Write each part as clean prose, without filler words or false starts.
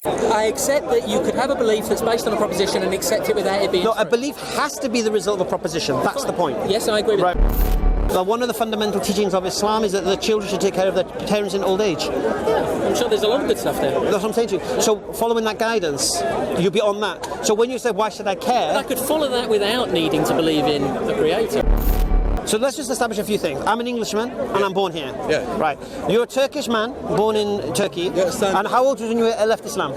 I accept that you could have a belief that's based on a proposition and accept it without it being No, true. a belief has to be the result of a proposition. That's the point. Yes, I agree with Right. Well, one of the fundamental teachings of Islam is that the children should take care of their parents in old age. that. I'm sure there's a lot of good stuff there. That's what I'm saying to you. So, following that guidance, you'll be on that. So, when you say, why should I But care? I could follow that without needing to believe in the creator. So, let's just establish a few things. I'm an Englishman and I'm born here. Yeah. Right. You're a Turkish man born in Turkey. Yeah, son. And how old was you when you left Islam?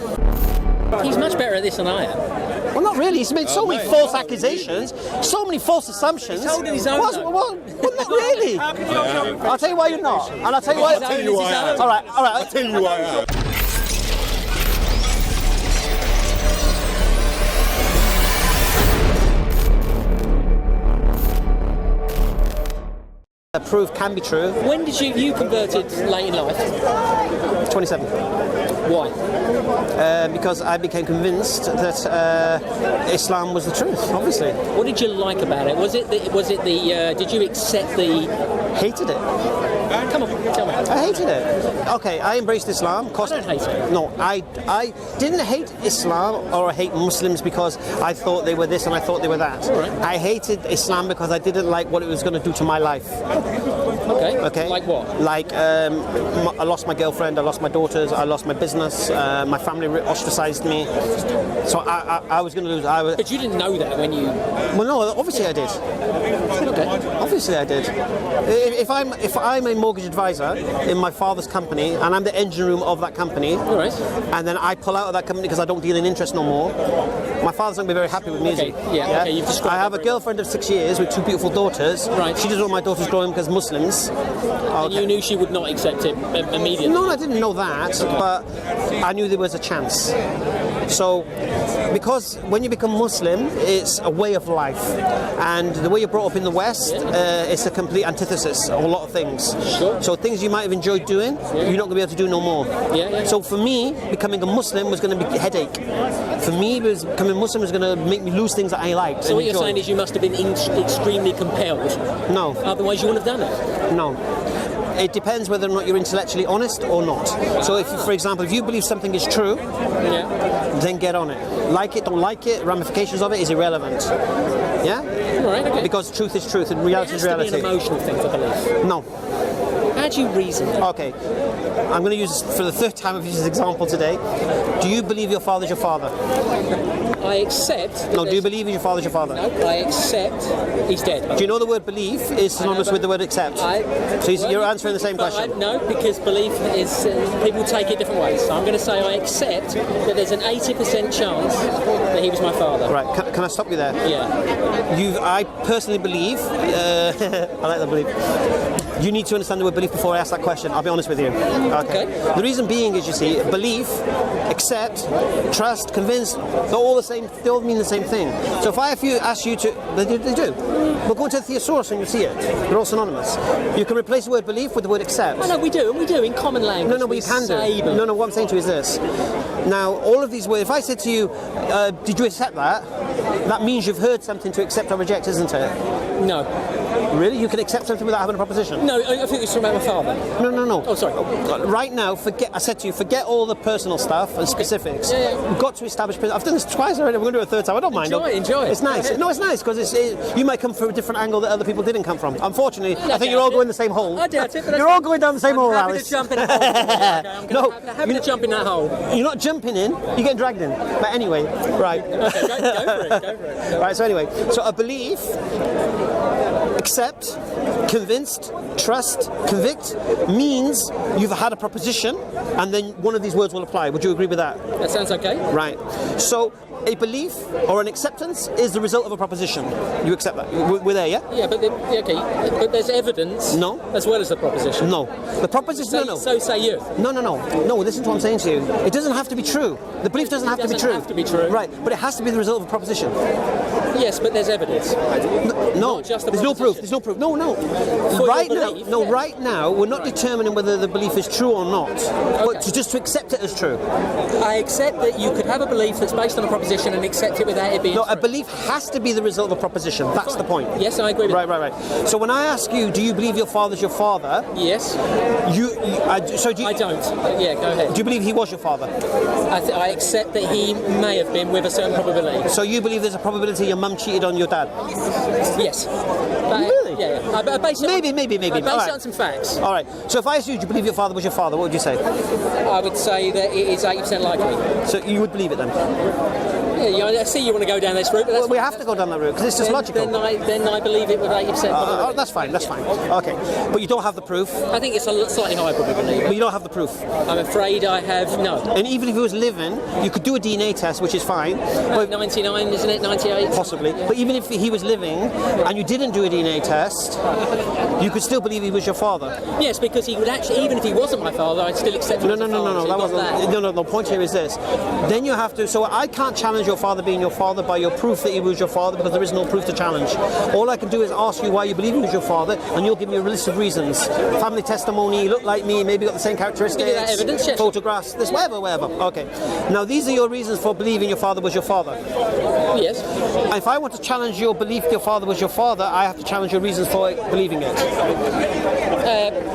He's much better at this than I am. Well, not really. He's made so many mate. false accusations, so many false assumptions. He's holding his own, though. Well, not really. I'll tell you why you're not. And I'll tell you why. I'll tell you why I am. All right. I'll tell you who I am. Proof can be true. When did you converted late in life? 27. Why? Because I became convinced that Islam was the truth. Obviously, What did you like about it? Was it the did you accept the... hated it. Come on, tell me. I hated it. Okay, I embraced Islam. I don't hate it. No, I didn't hate Islam or hate Muslims because I thought they were this and I thought they were that. right. I hated Islam because I didn't like what it was going to do to my life. Okay. Okay. Like what? Like I lost my girlfriend, I lost my daughters, I lost my business, my family ostracized me. So I was going to lose. But you didn't know that when you... Well, no, obviously I did. Okay. Obviously I did. If I'm a mortgage advisor in my father's company and I'm the engine room of that company, All right. and then I pull out of that company because I don't deal in interest no more, my father's not going to be very happy with me, is he? Okay, yeah, okay, you've described I have that a very girlfriend of 6 years with 2 beautiful daughters. Right. She doesn't want my daughters growing because Muslims. And you knew she would not accept it immediately. No, I didn't know that, but I knew there was a chance. So, because when you become Muslim, it's a way of life, and the way you're brought up in the West, it's a complete antithesis of a lot of things. Sure. So things you might have enjoyed doing, you're not going to be able to do no more. Yeah. So for me, becoming a Muslim was going to be a headache. For me, becoming a Muslim was going to make me lose things that I liked. So what you're saying is you must have been extremely compelled. No. Otherwise you wouldn't have done it. No. It depends whether or not you're intellectually honest or not. So if, for example, if you believe something is true, Yeah. then get on it. Like it, don't like it, ramifications of it is irrelevant. Yeah? All right, okay. Because truth is truth and reality It has is to be reality. an emotional thing for belief. No. How do you reason? Okay. I'm going to use this for the third time. I've used this example today. Do you believe your father's your father? I accept... that No, do you there's- believe your father's your father? No, I accept he's dead. Do you know the word belief is synonymous with the word accept? So you're answering the same But question. no, because belief is... people take it different ways. So I'm going to say I accept that there's an 80% chance that he was my father. Right, can I stop you there? Yeah. I personally believe, I like that belief. You need to understand the word belief before I ask that question. I'll be honest with you. Okay. The reason being is, you see, belief, accept, trust, convince, they're all the same. They all mean the same thing. So if I ask you to, they do. We'll go into the thesaurus and you'll see it. They're all synonymous. You can replace the word belief with the word accept. Oh, no, we do in common language. No, but you can do. No, what I'm saying to you is this. Now, all of these words, if I said to you, did you accept that? That means you've heard something to accept or reject, isn't it? No. Really? You can accept something without having a proposition? No, I think it's talking about my father. No. Oh, sorry. Right now, I said to you, forget all the personal stuff and specifics. Yeah. We've got to establish... I've done this twice already. We're going to do it a third time. I don't mind. Enjoy it. It's nice. No, it's nice because you might come from a different angle that other people didn't come from. Unfortunately, I think you're all going the same hole. I doubt it. You're all going down the same hole, happy Alice. to jump in a hole. Okay, No, happy to jump in that hole. You're not jumping in, you're getting dragged in. But anyway, right. Okay, go for it. Right, so anyway, so a belief, accept, convinced, trust, convict means you've had a proposition and then one of these words will apply. Would you agree with that? That sounds okay. Right. So a belief or an acceptance is the result of a proposition. You accept that? We're there, yeah? Yeah, but but there's evidence. No. As well as the proposition. No. The proposition, no. So say you. No, listen to what I'm saying to you. It doesn't have to be true. The belief doesn't have to be true. Have to be true. Right, but it has to be the result of a proposition. Yes, but there's evidence. No, Not just a there's no proof. proposition. There's no proof. No. For Right your now, belief, no. yeah. Right now, we're not determining whether the belief is true or not, but just to accept it as true. I accept that you could have a belief that's based on a proposition and accept it without it being No, true. a belief has to be the result of a proposition. That's the point. Yes, I agree with Right. So when I ask you, do you believe your father's your father? that. Yes, So do you, I don't. Yeah, go ahead. do you believe he was your father? I accept that he may have been with a certain probability. So you believe there's a probability your mum cheated on your dad? Yes. Really? Yeah. I base it Maybe. I base Alright. it on some facts. All right. So if I asked you, do you believe your father was your father? What would you say? I would say that it is 80% likely. So you would believe it then? Yeah, I see you want to go down this route, but that's Well, we have to go down that route because it's just logical. Then I believe it with 80% probability. That's fine. Okay. But you don't have the proof. I think it's a slightly higher probability. But you don't have the proof. I'm afraid I have no. And even if he was living, you could do a DNA test, which is fine. But 99, isn't it? 98? possibly. But even if he was living and you didn't do a DNA test, you could still believe he was your father. Yes, because he would actually, even if he wasn't my father, I'd still accept him No. as a father. So That you've got wasn't. that. No. The point here is this. Then you have to. So I can't challenge your father being your father by your proof that he was your father because there is no proof to challenge. All I can do is ask you why you believe he was your father, and you'll give me a list of reasons. Family testimony, he looked like me, maybe got the same characteristics. Give you that evidence, yes. Photographs, this, whatever. Okay. Now these are your reasons for believing your father was your father. Yes. If I want to challenge your belief your father was your father, I have to challenge your reasons for believing it.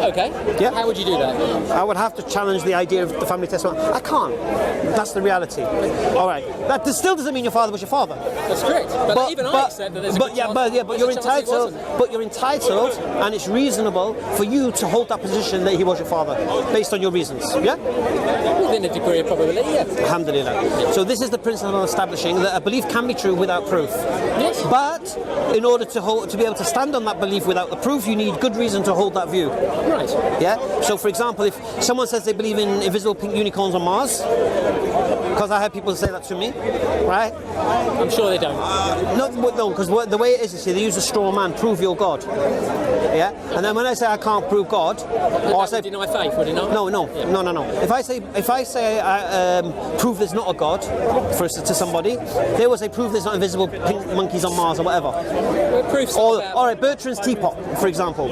Okay. Yeah. How would you do that? I would have to challenge the idea of the family testimony. I can't. That's the reality. All right. That still doesn't mean your father was your father. That's correct. But even I accept that there's a good chance. But there's you're a chance he entitled. wasn't. But you're entitled, and it's reasonable for you to hold that position that he was your father, based on your reasons. Yeah. Within a degree of probability, yeah. Alhamdulillah. So this is the principle of establishing that a belief can be true without proof. Yes. But in order to be able to stand on that belief without the proof, you need good reason to hold that view. Right. Yeah. So, for example, if someone says they believe in invisible pink unicorns on Mars, because I have people say that to me, right? I'm sure they don't. No, because the way it is, you see, they use a straw man, prove your God. Yeah. And then when I say I can't prove God, or I say Deny faith, would it not? no. If I say prove there's not a God to somebody, they will say prove there's not invisible pink monkeys on Mars or whatever. Well, proof's Or about- all right, Bertrand's teapot, for example.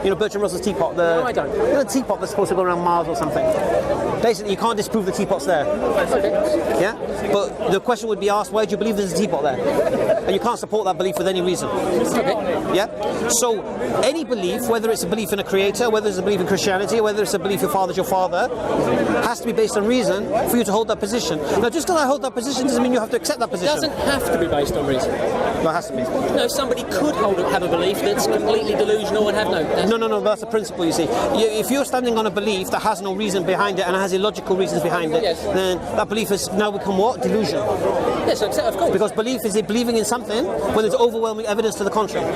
You know Bertrand Russell's teapot. No, I don't. You know, the teapot that's supposed to go around Mars or something. Basically, you can't disprove the teapot's there. Okay. Yeah. But the question would be asked, why do you believe there's a teapot there? And you can't support that belief with any reason. Okay. Yeah? So, any belief, whether it's a belief in a creator, whether it's a belief in Christianity, whether it's a belief your father's your father, has to be based on reason for you to hold that position. Now, just because I hold that position doesn't mean you have to accept that It position. doesn't have to be based on reason. No, it has to be. No, somebody could have a belief that's completely delusional and have no. No, that's a principle, you see. If you're standing on a belief that has no reason behind it and has illogical reasons behind it, Yes. then that belief has now become what? Delusion. Yes, of course. Because belief is believing in something when there's overwhelming evidence to the contrary.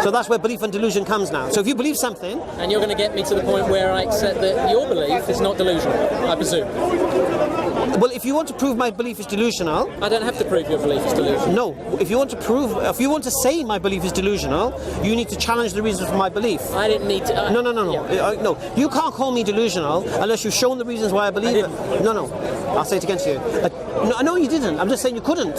So that's where belief and delusion comes now. So if you believe something, And you're going to get me to the point where I accept that your belief is not delusional, I presume. well, if you want to prove my belief is delusional, I don't have to prove your belief is delusional. no. If you want to say my belief is delusional, you need to challenge the reasons for my belief. I didn't need to. No. Yeah. No, you can't call me delusional unless you've shown the reasons why I believe it. No. I'll say it again to you. No, you didn't. I'm just saying you couldn't.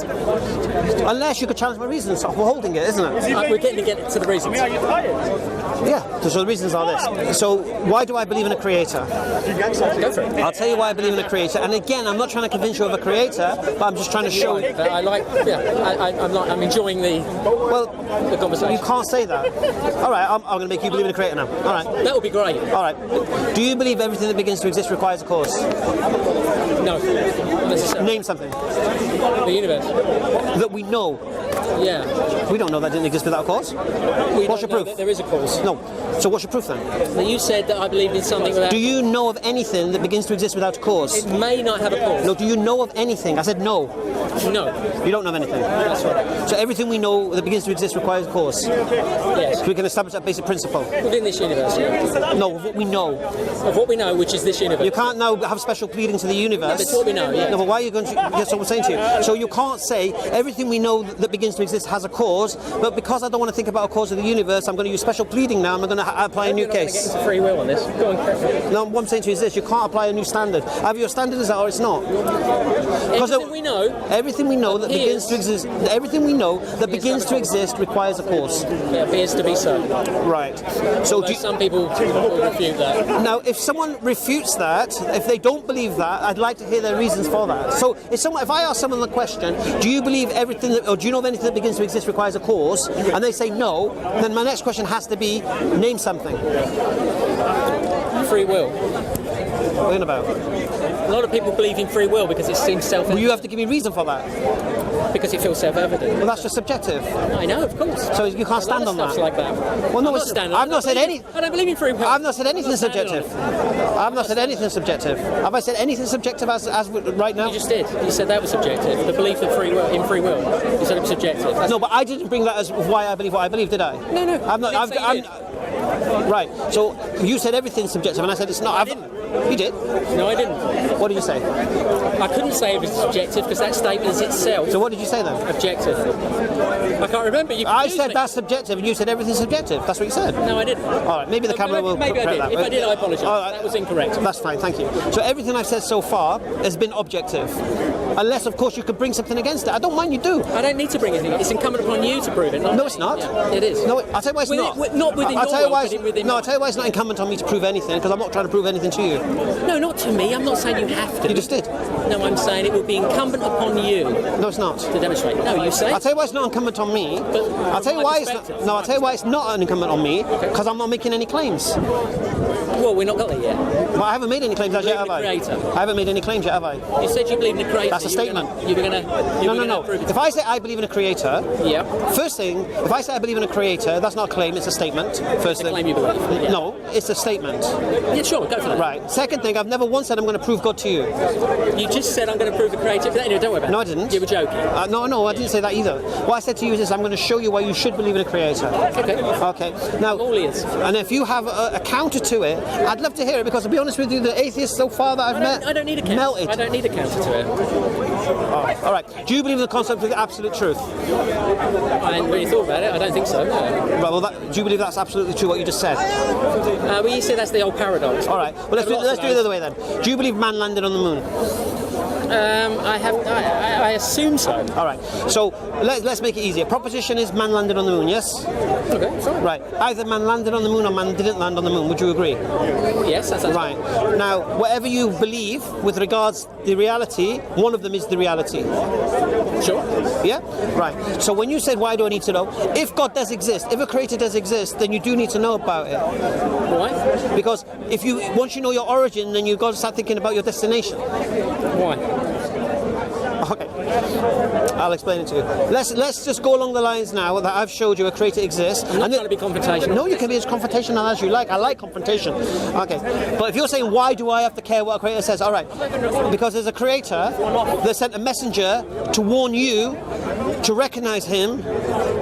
Unless you could challenge my reasons for holding it, isn't it? We're getting to get to the reasons. Yeah. So the reasons are this. So why do I believe in a creator? Go for it. I'll tell you why I believe in a creator. And again, I'm not trying to convince you of a creator, but I'm just trying to show you. I like. Yeah, I'm enjoying the conversation. You can't say that. All right, I'm going to make you believe in a creator now. All right. That would be great. All right. Do you believe everything that begins to exist requires a cause? No, necessarily. Name something The universe. that we know. Yeah. We don't know that didn't exist without a cause. We What's don't your know proof? that there is a cause. No. So what's your proof then? Now, you said that I believed in something without. Do you know of anything that begins to exist without a cause? It may not have a cause. No. Do you know of anything? I said no. No. You don't know of anything. That's right. So everything we know that begins to exist requires a cause. Yes. We can establish that basic principle. Within this universe, yeah. No, of what we know. Of what we know, which is this universe. You can't now have special pleading to the universe. That's what we know, yeah. No, but why are you going to? That's what I'm saying to you. So you can't say everything we know that begins to exist has a cause, but because I don't want to think about a cause of the universe, I'm going to use special pleading now. I'm going to apply a new You're not gonna get case. into free will on this. Go on, carry on. No, what I'm saying to you is this: you can't apply a new standard. Either your standard is that or it's not. Everything we know Everything we know that begins appears- to exist, everything we know that begins to exist requires a cause. it appears to be so. Right. So Although some people will refute that. now, if someone refutes that, if they don't believe that, I'd like to hear their reasons for that. So, if I ask someone the question, do you believe everything, or do you know of anything that begins to exist requires a cause, and they say no, then my next question has to be, name something. Free will. What are you on about? A lot of people believe in free will because it seems Well, self-evident. you have to give me a reason for that. Because it feels self-evident. Well, that's just subjective. I know, of course. So you can't stand A lot on of stuff's that. like that. Well, no, I'm not it's- standing. I've not said any. I don't believe in free will. I've not said anything I'm not standing on subjective. I've not said anything subjective. Have I said anything subjective as right now? You just did. You said that was subjective. The belief of free will in free will. You said it was subjective. That's No, but I didn't bring that as why I believe what I believe, did I? No, no. I'm not. I didn't say you did. Right. So you said everything's subjective, and I said it's not. I didn't. You did. No, I didn't. What did you say? I couldn't say it was subjective because that statement is itself So what did you say then? objective. I can't remember. You I confused said me. that's subjective, and you said everything's subjective. That's what you said. No, I didn't. All right. Maybe the camera will Maybe I correct did. that. If I did, I apologise. All right. That was incorrect. That's fine. Thank you. So everything I've said so far has been objective, unless of course you could bring something against it. I don't mind you do. I don't need to bring anything. It's incumbent upon you to prove it. Not No, me. it's not. Yeah, it is. No, I'll tell you why it's not. Not within I'll your tell you why world, it's, but within no, I'll mine. tell you why it's not incumbent on me to prove anything, because I'm not trying to prove anything to you. No, not to me. I'm not saying you have to. You just did. No, I'm saying it would be incumbent upon you No, it's not. to demonstrate. No, you say. I'll tell you why it's not incumbent on me. But I'll tell you from my why it's perspective- not. No, I'll tell you why it's not incumbent on me, because I'm not making any claims. Well, we're not got there yet. Well, I haven't made any claims as yet, have I? Believe in the creator. I haven't made any claims yet, have I? You said you believe in the creator. That's a statement. You were gonna. No. Prove it. If I say I believe in a creator, Yeah. first thing, if I say I believe in a creator, that's not a claim, it's a statement. First thing. Claim you believe. Yeah. No, it's a statement. Yeah, sure. Go for that. Right. Second thing, I've never once said I'm going to prove God to you. You just said I'm going to prove the creator. Anyway, don't worry about it. No, I didn't. You were joking. No, I didn't say that either. What I said to you is this: I'm going to show you why you should believe in a creator. Okay. Okay. Now, I'm all ears. and if you have a counter to it, I'd love to hear it, because to be honest with you, the atheists so far that I've met I don't need a counter. melted. I don't need a counter to it. All right. Do you believe in the concept of the absolute truth? I hadn't really thought about it. I don't think so. Right, well, do you believe that's absolutely true what you just said? Well, you say that's the old paradox. All right. Well, let's do it the other way then. Do you believe man landed on the moon? I assume so. All right. So let's make it easier. Proposition is man landed on the moon. Yes. Okay, fine. Right. Either man landed on the moon or man didn't land on the moon. Would you agree? Yes, that's Right. Now, whatever you believe with regards the reality, one of them is the reality. Sure. Yeah? Right. So when you said, why do I need to know? If God does exist, if a creator does exist, then you do need to know about it. Why? Because once you know your origin, then you've got to start thinking about your destination. Why? Okay. I'll explain it to you. Let's just go along the lines now that I've showed you a creator exists. I'm not trying to be confrontational. No, you can be as confrontational as you like. I like confrontation. Okay. But if you're saying, why do I have to care what a creator says? All right. Because there's a creator that sent a messenger to warn you to recognize him,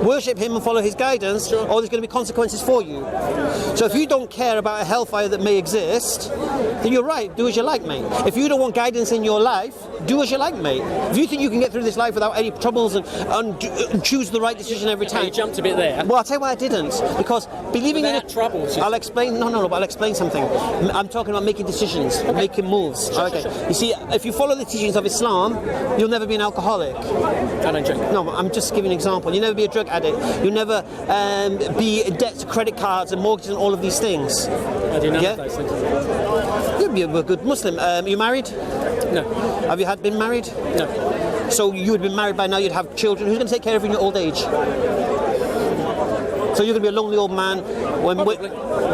worship him and follow his guidance, or there's going to be consequences for you. So if you don't care about a hellfire that may exist, then you're right. Do as you like, mate. If you don't want guidance in your life, do as you like, mate. If you think you can get through this life without any troubles and choose the right decision every time. You jumped a bit there. Well, I'll tell you why I didn't. Because believing in Without it. troubles. I'll explain. No, but I'll explain something. I'm talking about making decisions, making moves. Okay. You see, if you follow the teachings of Islam, you'll never be an alcoholic. I don't drink. No, I'm just giving an example. You'll never be a drug addict. You'll never be in debt to credit cards and mortgages and all of these things. I do none Yeah? of those things. You'll be a good Muslim. Are you married? No. Have you been married? No. So you would have been married by now, you'd have children. Who's going to take care of you in your old age? So you're going to be a lonely old man Probably.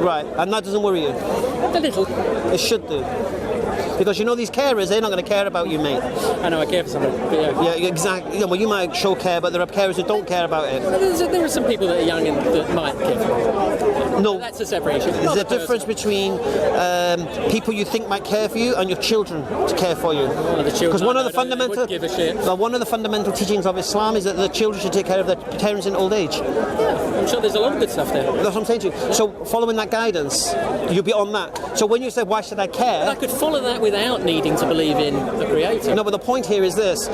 right, and that doesn't worry you? A little. It should do. Because you know these carers, they're not going to care about you, mate. I know I care for someone, but yeah. Yeah, exactly. Yeah, well, you might show care, but there are carers who don't care about it. There are some people that are young and that might care for me. No. That's a separate issue. There's a difference between people you think might care for you and your children to care for you. Because one of the fundamental, give a shit. well, one of the fundamental teachings of Islam is that the children should take care of their parents in old age. I'm sure there's a lot of good stuff there. That's what I'm saying to you. So following that guidance, you'll be on that. So when you say, why should I care? I could follow that without needing to believe in a creator. No, but the point here is this.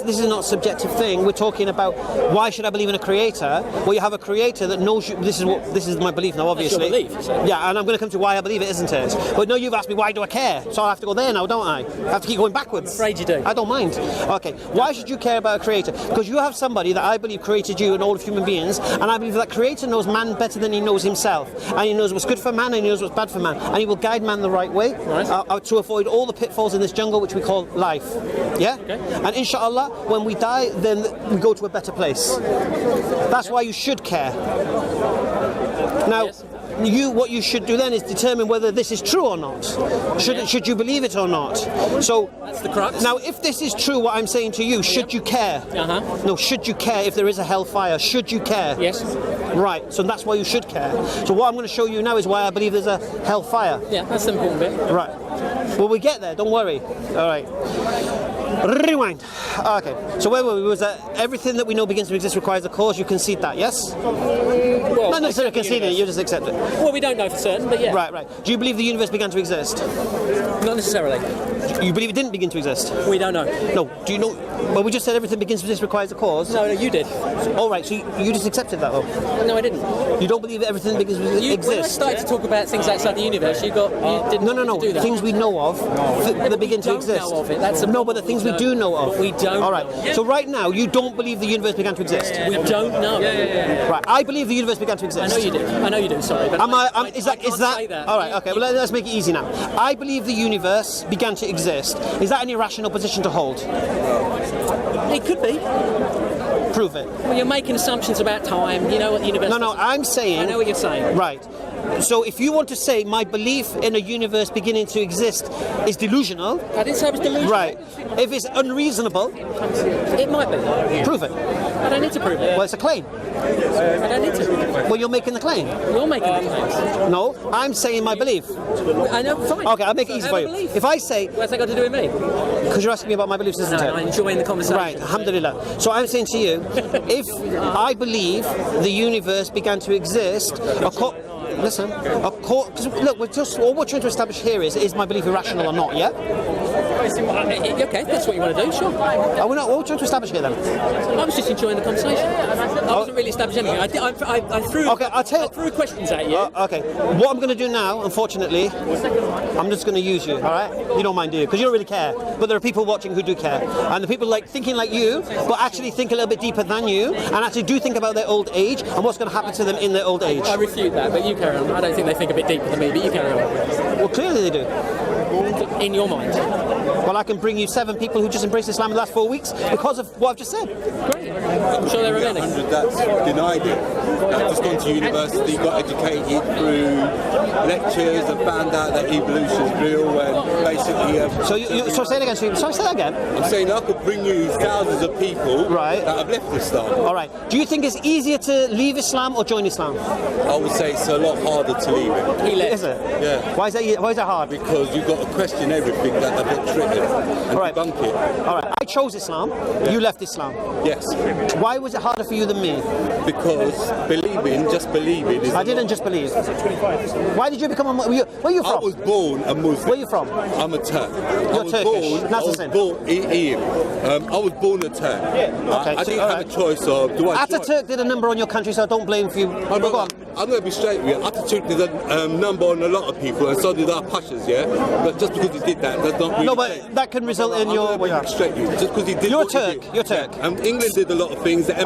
This is not a subjective thing. We're talking about why should I believe in a creator? Well, you have a creator that knows you. This is my belief now, obviously. That's your belief, so. Yeah, and I'm going to come to why I believe it, isn't it? But no, you've asked me, why do I care? So I have to go there now, don't I? I have to keep going backwards. I'm afraid you do. I don't mind. Okay, why should you care about a creator? Because you have somebody that I believe created you and all of human beings, and I believe that creator knows man better than he knows himself. And he knows what's good for man, and he knows what's bad for man. And he will guide man the right way to avoid all the pitfalls in this jungle which we call life. Yeah? Okay. And inshallah, when we die, then we go to a better place. That's why you should care. Now, Yes. what you should do then is determine whether this is true or not. Should you believe it or not? So That's the crux. now, if this is true, what I'm saying to you, should you care? Uh-huh. No, should you care if there is a hellfire? Should you care? Yes. Right, so that's why you should care. So what I'm going to show you now is why I believe there's a hellfire. Yeah, that's the important bit. Right. Well, we get there, don't worry. All right. Rewind. Okay, so where were we? Was that everything that we know begins to exist requires a cause? You concede that, yes? Well, Not necessarily conceding it, you just accept it. Well, we don't know for certain, but yeah. Right. Do you believe the universe began to exist? Not necessarily. You believe it didn't begin to exist? We don't know. No. Do you know? Well, we just said everything begins to exist requires a cause. No, you did. All right, so you just accepted that, though? No, I didn't. You don't believe that everything begins to When I exist? started to talk about things outside the universe, you didn't No. do that. Things we know of that begin to don't exist. know of it. That's the No, but the things we do know of. But we don't All right. know. So right now, you don't believe the universe began to exist. We don't know. Right. I believe the universe began to exist. I know you do. I know you do. Sorry, but Is I that? can't say that. All right. Okay. Well, let's make it easy now. I believe the universe began to exist. Is that an irrational position to hold? It could be. Prove it. Well, you're making assumptions about time. You know what the universe. No. I'm saying. I know what you're saying. Right. So if you want to say my belief in a universe beginning to exist is delusional, I didn't say it was delusional. right? If it's unreasonable, It might be. prove it. I don't need to prove it. Well, it's a claim. I don't need to. Well, you're making the claim. You're making the claims. No, I'm saying my belief. I know. Fine. Okay, I'll make it So easy have for a you. belief. If I say, What's that got to do with me? because you're asking me about my beliefs, isn't No, it? I'm enjoying the conversation. Right, alhamdulillah. So I'm saying to you, if I believe the universe began to exist, listen, look, all we're trying to establish here is my belief irrational or not, yeah? Okay, that's what you want to do, sure. Are we not, what we're trying to establish here then? I was just enjoying the conversation. I wasn't really establishing anything. I threw, Okay, I'll tell you. I threw questions at you. Okay, what I'm going to do now, unfortunately, I'm just going to use you, all right? You don't mind, do you? Because you don't really care. But there are people watching who do care. And the people thinking like you, but actually think a little bit deeper than you, and actually do think about their old age and what's going to happen to them in their old age. I refute that, but you carry on. I don't think they think a bit deeper than me, but you carry on. Well, clearly they do. In your mind. Well, I can bring you 7 people who just embraced Islam in the last 4 weeks because of what I've just said. Great. I'm sure there are many. 100 that's denied it. That just gone to university, got educated through lectures and found out that evolution's real and basically... So say it again. Sorry, say that again. I'm saying I could bring you thousands of people Right. that have left Islam. All right. Do you think it's easier to leave Islam or join Islam? I would say it's a lot harder to leave it. He left. Is it? Yeah. Why is that hard? Because you've got to question everything that they've got written and All right. debunk it. All right. I chose Islam. You left Islam. Yes. Why was it harder for you than me? Because just believing is... I didn't just believe. Why did you become a Muslim? Where are you I from? was born a Muslim. Where are you from? I'm a Turk. You're Turkish. That's the same. I was born a Turk. I didn't have a choice of do I join? Ataturk did a number on your country, so I don't blame you. I'm Go on. going to be straight with you. Ataturk did a number on a lot of people, and so did our pashas, yeah? But just because he did that, does not really... No, but that can result in your... I'm going to be straight with you. Just because he did You're what he Turk. did. You're Turk. Yeah. England did a lot of things. That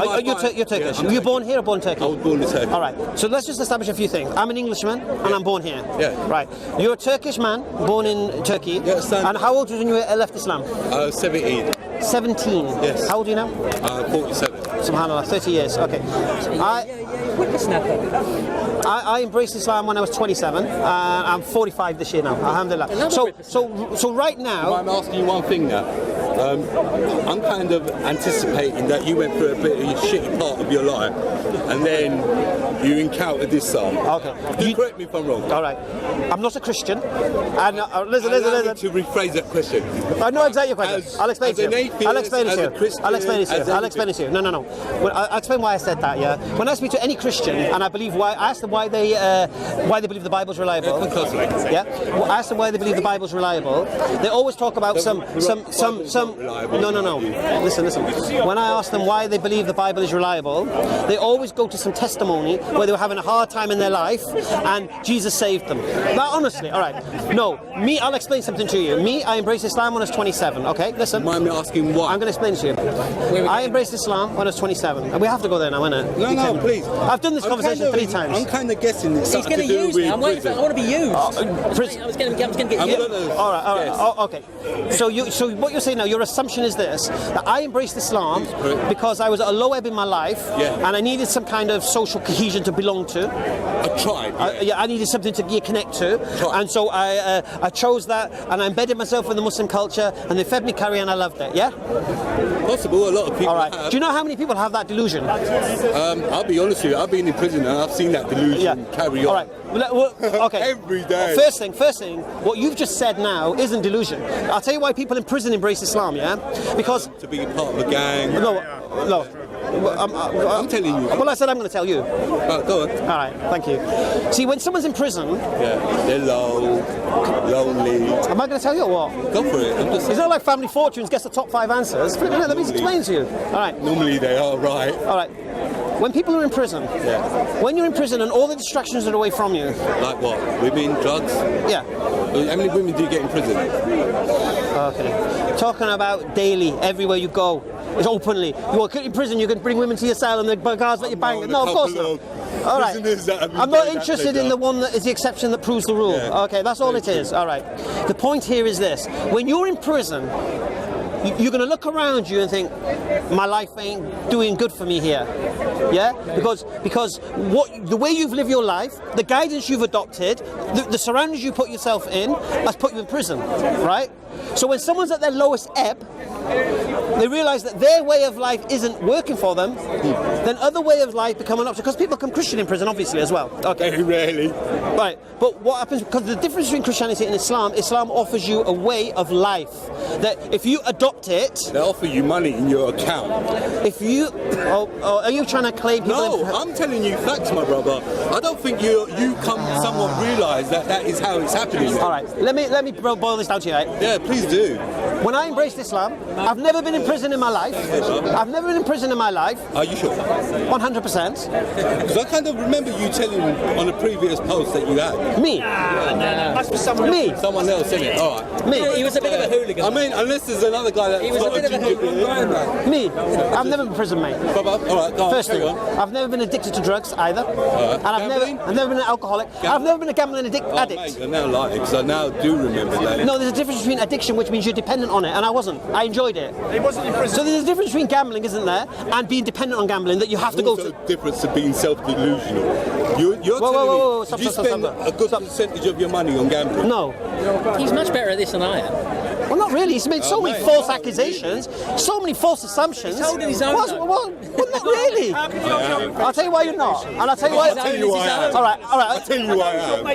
You're Turkish. Were you born here or born in Turkey? I was born in Turkey. All right. So let's just establish a few things. I'm an Englishman and I'm born here. Yeah. Right. You're a Turkish man born in Turkey. Yeah, son. And how old was you when you left Islam? 17. 17. Yes. How old are you now? 47. Subhanallah. 30 years. Okay. I embraced Islam when I was 27. I'm 45 this year now. Alhamdulillah. So right now. I'm asking you one thing now. I'm kind of anticipating that you went through a bit of a shitty part of your life, and then you encountered this psalm. Okay. Do correct me if I'm wrong. All right. I'm not a Christian. And listen. Allow me to rephrase that question. I know exactly your question. I'll explain to you. I'll explain it to you. I'll explain it to you. No. Well, I'll explain why I said that. Yeah. When I speak to any Christian, and I ask them why they believe the Bible's reliable. Yeah. Well, I ask them why they believe the Bible's reliable. They always talk about some. No. Listen. When I ask them why they believe the Bible is reliable, they always go to some testimony where they were having a hard time in their life and Jesus saved them. Now, honestly, all right. No, me, I'll explain something to you. Me, I embraced Islam when I was 27. Okay, listen. Mind me asking why? I'm going to explain it to you. I embraced Islam when I was 27. And we have to go there now, innit? No, please. I've done this conversation 3 times. I'm kind of guessing it's He's something going to to do use with me. I'm waiting for. I want to be used. Prison. I was going to get used. All right. Oh, okay. So what you're saying now, your assumption is this: that I embraced Islam because I was at a low ebb in my life, and I needed some kind of social cohesion to belong to. I tried. I needed something to connect to, and so I chose that, and I embedded myself in the Muslim culture, and they fed me curry, and I loved it. Yeah. Possible. A lot of people. All right. Have. Do you know how many people have that delusion? I'll be honest with you. I've been in prison and I've seen that delusion carry on. All right. Well, okay. Every day. First thing, what you've just said now isn't delusion. I'll tell you why people in prison embrace Islam, yeah? Because... To be part of a gang. No. I'm telling you. Well, I said I'm going to tell you. Go on. All right, thank you. See, when someone's in prison... Yeah, they're low, lonely. Am I going to tell you or what? Go for it. I'm just It's not like Family Fortunes gets the top 5 answers. Let me explain to you. All right. Normally they are right. All right. When people are in prison, when you're in prison and all the distractions are away from you... Like what? Women, drugs? Yeah. How many women do you get in prison? Okay. Talking about daily, everywhere you go. It's openly. You are in prison, you can bring women to your cell and the guards let you bang. No, of course not. All right. I'm not interested in the one that is the exception that proves the rule. Yeah. Okay, that's all it is. All right. The point here is this. When you're in prison, you're going to look around you and think, my life ain't doing good for me here. Yeah? Because the way you've lived your life, the guidance you've adopted, the surroundings you put yourself in, has put you in prison. Right? So when someone's at their lowest ebb, they realise that their way of life isn't working for them, then other way of life become an option. Because people become Christian in prison, obviously, as well. Okay. Very rarely. Right. But what happens, because the difference between Christianity and Islam offers you a way of life that if you adopt it... They offer you money in your account. If you... Oh, are you trying to claim people... No, I'm telling you facts, my brother. I don't think you somewhat realise that is how it's happening. All right. Let me boil this down to you, right? Yeah, please do. When I embraced Islam, I've never been in prison in my life. I've never been in prison in my life. Are you sure? 100%. Because I kind of remember you telling on a previous post that you had. Me? That's for someone Me? Someone else, isn't it? All right. Me? He was a bit of a hooligan. I mean, unless there's another guy that... He was a bit of a hooligan. Me? I've never been in prison, mate. All right, go on, First thing, carry on. I've never been addicted to drugs either. And I've never been an alcoholic. I've never been a gambling addict. Mate, you're now lying, because I now do remember that. No, there's a difference between addiction, which means you're dependent on it, and I wasn't. I enjoyed it. He wasn't in prison. So there's a difference between gambling, isn't there, and being dependent on gambling that you have to go Also to. a difference to being self-delusional. You're Whoa, telling me, spend a good percentage of your money on gambling? No. He's much better at this than I am. Well, not really. He's made so many mate. false accusations, so many false assumptions. He's holding his own, though. Well, not really. I'll tell you why you're not. And I'll tell you why. I'll tell you why I am. All right. I'll tell you why I am.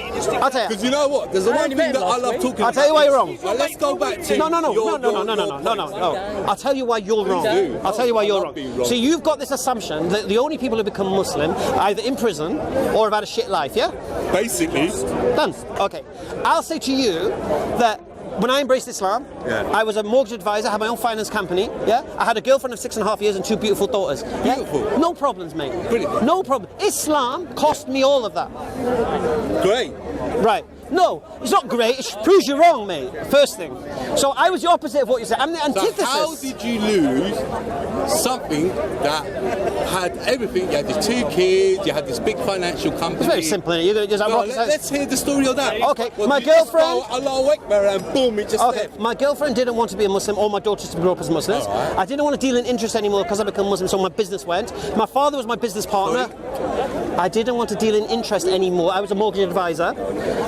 I'll tell you. Because you know what? There's the one thing that I love talking about. I'll tell you why you're wrong. Let's go back to No. your I'll tell you why you're wrong. do. I'll tell you why you're I'll wrong. be wrong. See, you've got this assumption that the only people who become Muslim are either in prison or have had a shit life, yeah? Basically, Done. Okay. I'll say to you that when I embraced Islam, I was a mortgage advisor, I had my own finance company, yeah? I had a girlfriend of 6.5 years and 2 beautiful daughters. Yeah? Beautiful. No problems, mate. Brilliant. No problem. Islam cost me all of that. great. Right. No, it's not great. It proves you're wrong, mate. First thing. So I was the opposite of what you said. I'm the So antithesis. how did you lose something that had everything? You had these 2 kids, you had this big financial company. It's very simple. You're gonna just Let's hear the story of that. Okay, Well, my you just girlfriend- go, Allahu Akbar, and boom, it just Okay, left. my girlfriend didn't want to be a Muslim, or my daughters to grow up as Muslims. Alright. I didn't want to deal in interest anymore because I became Muslim, so my business went. My father was my business partner. I didn't want to deal in interest anymore. I was a mortgage advisor.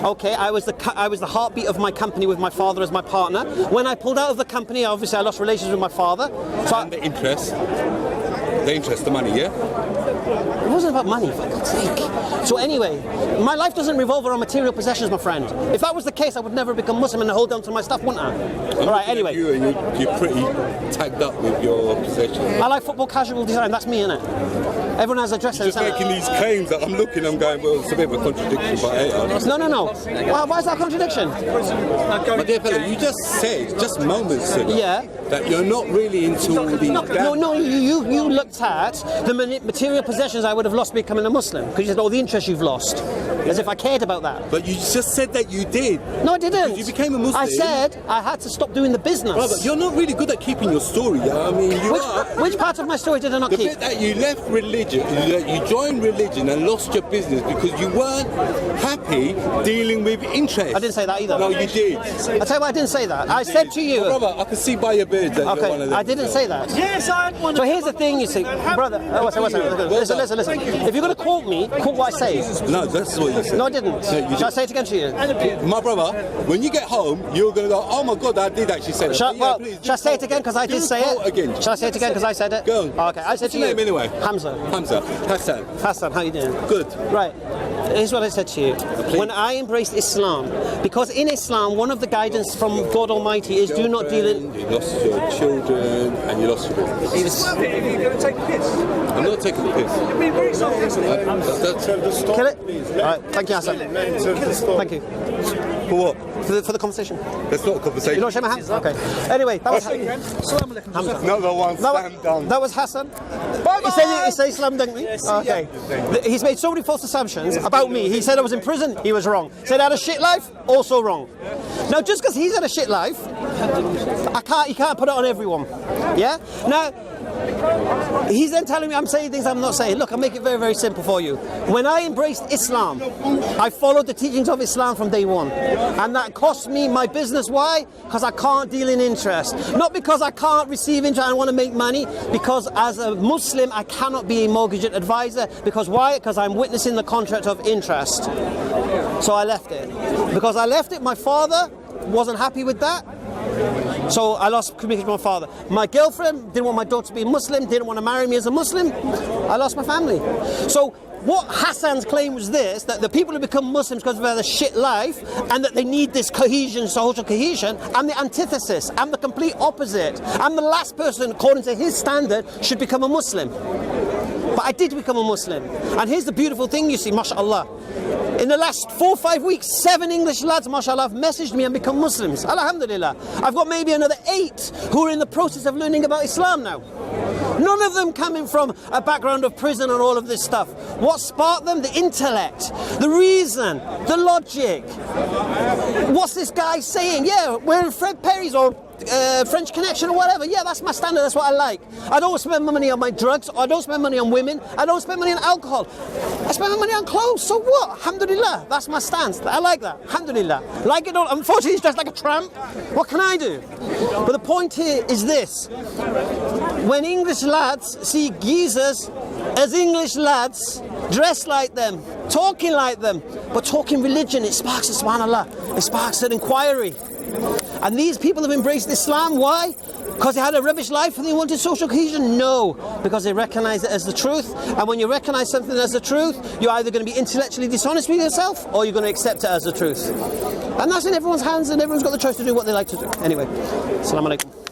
Okay, I was the heartbeat of my company with my father as my partner. When I pulled out of the company, obviously I lost relations with my father. So And the interest, the money, yeah? wasn't about money, for God's sake. So anyway, my life doesn't revolve around material possessions, my friend. If that was the case, I would never become Muslim and hold on to my stuff, wouldn't I? All right, anyway. You're pretty tagged up with your possessions. I like football casual design, that's me, innit? Everyone has a dress Just making these claims that I'm looking, I'm going, well, it's a bit of a contradiction, but hey, No. Why is that a contradiction? my dear fellow, you just said, just moments ago, that you're not really into all these... No, you looked at the material possessions I would have lost becoming a Muslim, because you said all the interest you've lost, as if I cared about that. But you just said that you did. No, I didn't. You became a Muslim. I said I had to stop doing the business. Brother, you're not really good at keeping your story. I mean, Which part of my story did I not keep? The bit that you left religion, you joined religion and lost your business because you weren't happy dealing with interest. I didn't say that either. No, you did. I tell you why I didn't say that. I said to you... Well, brother, I can see by your beard that you're one of them. I didn't say that. Yes, I had one. So here's the thing, you see, brother. Listen. If you're going to quote me, quote what I say. No, that's what you said. No, I didn't. Shall I say it again to you? My brother, when you get home, you're going to go, oh my God, I did actually say that. Shall I say it again because I did say it? Again. Shall I say it again because I said it? Go on. Okay, I said What's to your you. name anyway? Hamza. Hassan, how you doing? Good. Right. Here's what I said to you. When I embraced Islam, because in Islam, one of the guidance from God Almighty is do not deal in... You lost your children and you lost your business. You're going to take a piss. I'm not taking the piss. You're being very sarcastic. Kill it? All right, thank you, Hassan. Thank you. For what? For the conversation. That's not a conversation. You don't shake my hand? Okay. Anyway, that was Hamza. Another one slammed down. That was Hassan. He said Islam dunked me? Okay. He's made so many false assumptions about me. He said I was in prison, he was wrong. Said I had a shit life, also wrong. Now, just because he's had a shit life, he can't put it on everyone. Yeah? Now, he's then telling me I'm saying things I'm not saying. Look, I'll make it very, very simple for you. When I embraced Islam, I followed the teachings of Islam from day one. And that cost me my business. Why? Because I can't deal in interest. Not because I can't receive interest and want to make money, because as a Muslim, I cannot be a mortgage advisor. Because why? Because I'm witnessing the contract of interest. So I left it. Because I left it, my father wasn't happy with that. So I lost communication with my father. My girlfriend didn't want my daughter to be a Muslim, didn't want to marry me as a Muslim. I lost my family. So what Hassan's claim was this, that the people who become Muslims because of their shit life and that they need this cohesion, social cohesion, I'm the antithesis. I'm the complete opposite. I'm the last person, according to his standard, should become a Muslim. But I did become a Muslim. And here's the beautiful thing you see, mashallah. In the last 4 or 5 weeks, 7 English lads, mashallah, have messaged me and become Muslims. Alhamdulillah. I've got maybe another 8 who are in the process of learning about Islam now. None of them coming from a background of prison and all of this stuff. What sparked them? The intellect, the reason, the logic. What's this guy saying? Yeah, we're in Fred Perry's or French Connection or whatever. Yeah, that's my standard, that's what I like. I don't spend my money on my drugs, I don't spend money on women, I don't spend money on alcohol. I spend my money on clothes, so what? Alhamdulillah, that's my stance. I like that, alhamdulillah. Like it all, unfortunately he's dressed like a tramp. What can I do? But the point here is this. When English lads see geezers as English lads, dressed like them, talking like them, but talking religion, it sparks a subhanallah, it sparks an inquiry. And these people have embraced Islam, why? Because they had a rubbish life and they wanted social cohesion? No, because they recognize it as the truth. And when you recognize something as the truth, you're either going to be intellectually dishonest with yourself or you're going to accept it as the truth. And that's in everyone's hands and everyone's got the choice to do what they like to do. Anyway, Assalamu alaikum.